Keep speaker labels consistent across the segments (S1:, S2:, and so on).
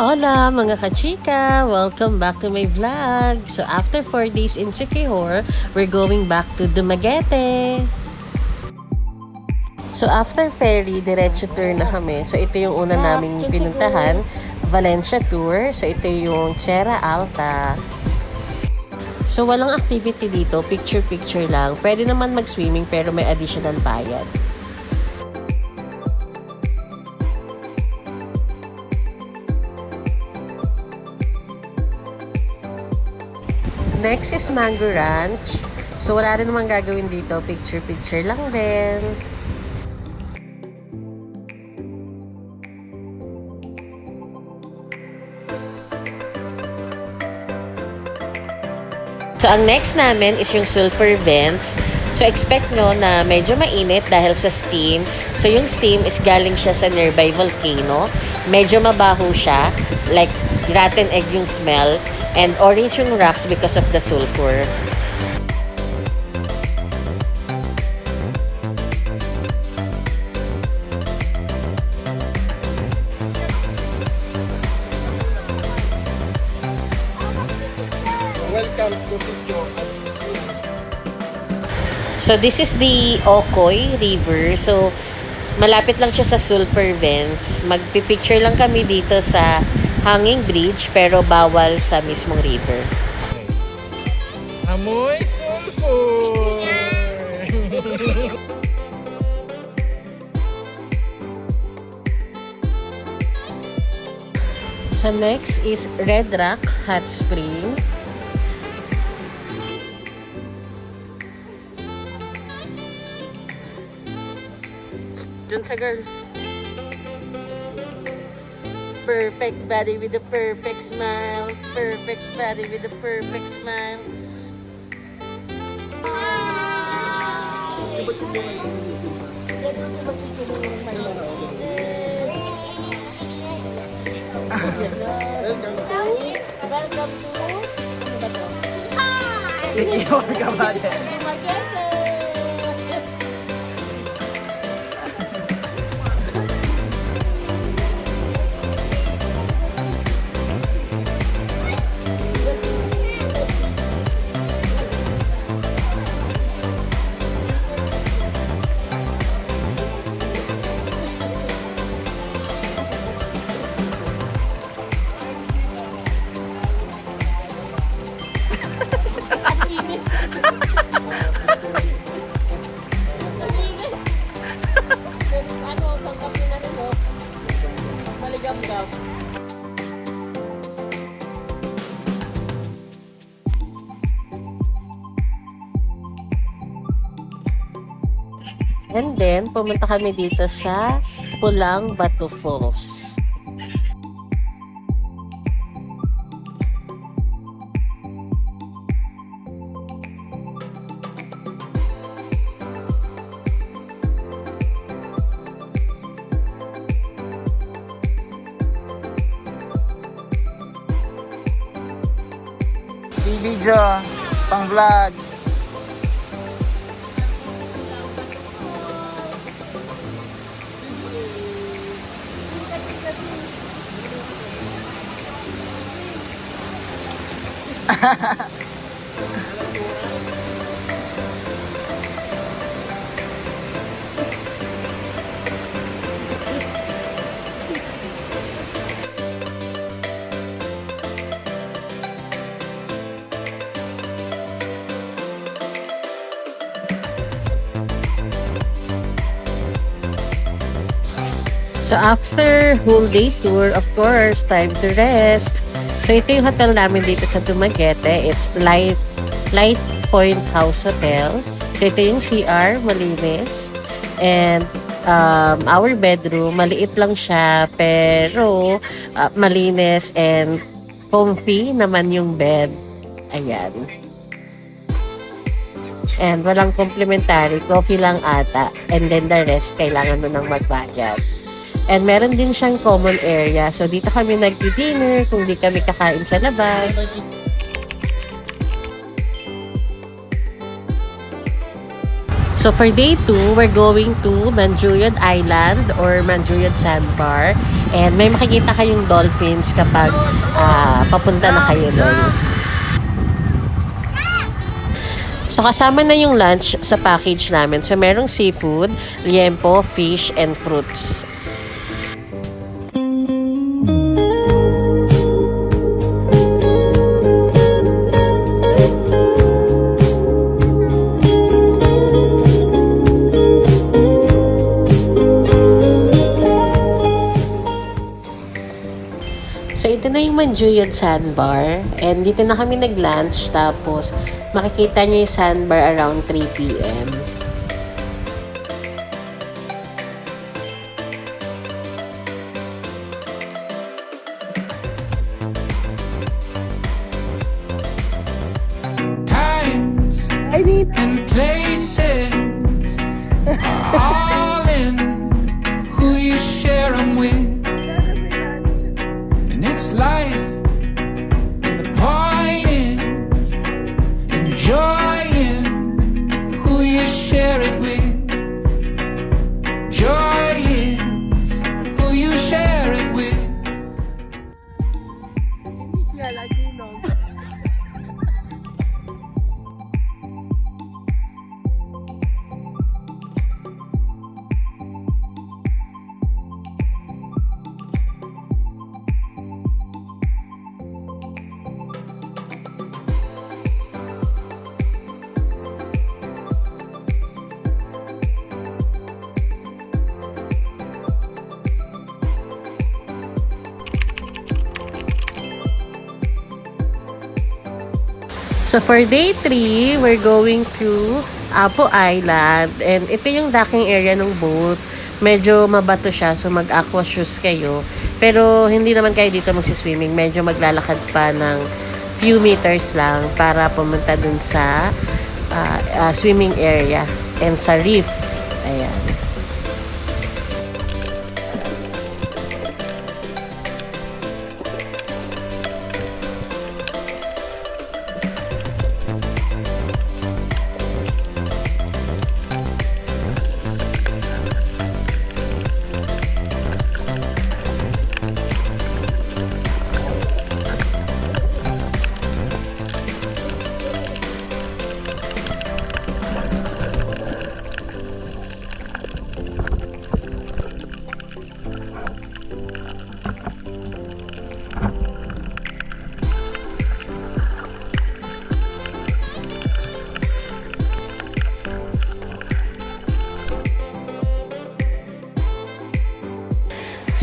S1: Hola mga kachika! Welcome back to my vlog! So after 4 days in Siquijor, we're going back to Dumaguete! So after ferry, diretso tour na kami. So ito yung una naming pinuntahan, Valencia tour. So ito yung Sierra Alta. So walang activity dito, picture-picture lang. Pwede naman mag-swimming pero may additional bayad. Next is Mango Ranch. So, wala rin naman gagawin dito. Picture-picture lang din. So, ang next namin is yung sulfur vents. So, expect nyo na medyo mainit dahil sa steam. So, yung steam is galing siya sa nearby volcano. Medyo mabaho siya. Like, rotten egg yung smell. And orange yung rocks because of the sulfur.
S2: Welcome to Sitio.
S1: So this is the Ocoy River. So malapit lang siya sa sulfur vents. Magpipicture lang kami dito sa hanging bridge pero bawal sa mismong river.
S2: Amoy sulfur!
S1: So next is Red Rock Hot Spring. Dun sa girl. Perfect body with a perfect smile. Perfect body with a perfect smile. Welcome to
S2: Sitio ka ba din?
S1: Dumaguete. And then, pumunta kami dito sa Pulang Batu Falls.
S2: Video, pang vlog.
S1: So after whole day tour, of course, time to rest. So ito yung hotel namin dito sa Dumaguete. It's Light Point House Hotel. So ito yung CR, malinis. And our bedroom, maliit lang siya, pero malinis and comfy naman yung bed. Ayan. And walang complimentary, coffee lang ata. And then the rest, kailangan mo nang magbayad. And meron din siyang common area. So, dito kami nag-dinner kung di kami kakain sa labas. So, So for day 2, we're going to Manjuyod Island or Manjuyod Sandbar. And may makikita kayong dolphins kapag papunta na kayo doon. So kasama na yung lunch sa package namin. So merong seafood, liempo, fish, and fruits. So, ito na yung Manjuyod Sandbar. And dito na kami nag-lunch. Tapos, makikita nyo yung sandbar around 3 p.m.
S3: Times and places are all in who you share them with. And it's life, and the point is enjoying who you share it with. Joy is who you share it with.
S1: So for day 3, we're going to Apo Island. And ito yung docking area ng boat. Medyo mabato siya, so mag-aqua shoes kayo. Pero hindi naman kayo dito magsiswimming. Medyo maglalakad pa ng few meters lang para pumunta dun sa swimming area and sa reef. Ayan.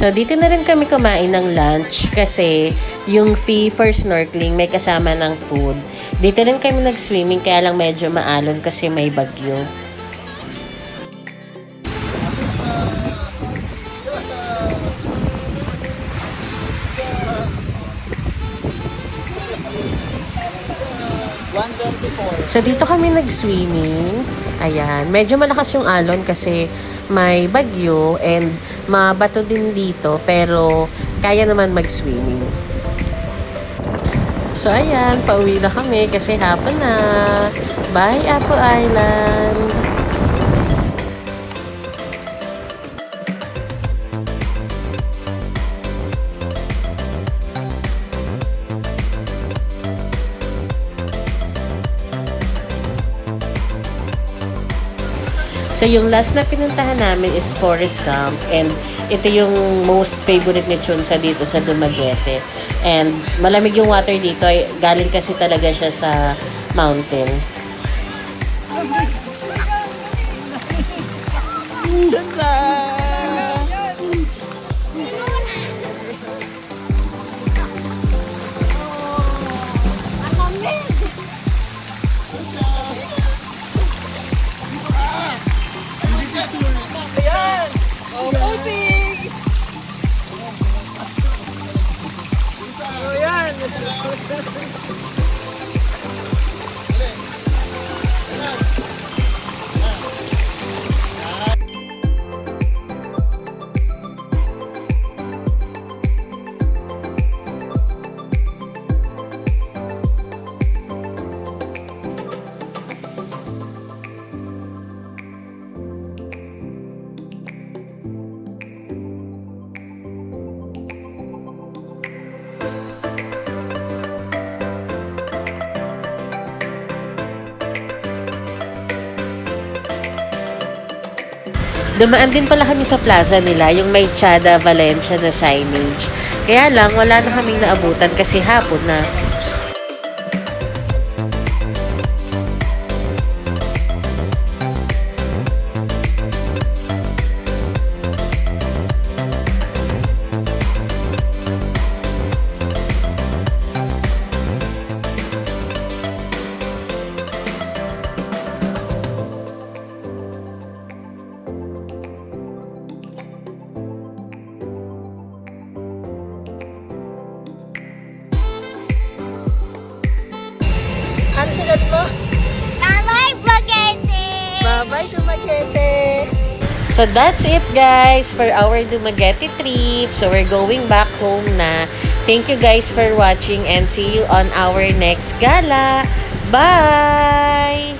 S1: So, dito na rin kami kumain ng lunch kasi yung fee for snorkeling may kasama ng food. Dito rin kami nag-swimming kaya lang medyo maalon kasi may bagyo. So, dito kami nag-swimming. Ayan. Medyo malakas yung alon kasi may bagyo and mabato din dito pero kaya naman mag-swimming. So, ayan. Pauwi na kami kasi hapon na. Bye, Apo Island! So, yung last na pinuntahan namin is Forest Camp and ito yung most favorite ni Chunsa dito sa Dumaguete. And malamig yung water dito, galing kasi talaga siya sa mountain.
S2: Chunsa! Ayan! Oh, posing! Oh, yan!
S1: Dumaan din pala kami sa plaza nila, yung may Chada Valencia na signage. Kaya lang, wala na kaming naabutan kasi hapon na.
S2: Ano sagot mo?
S4: Bye-bye, Spaghetti!
S2: Bye-bye, Dumaguete!
S1: So that's it guys for our Dumaguete trip. So we're going back home na. Thank you guys for watching and see you on our next gala. Bye!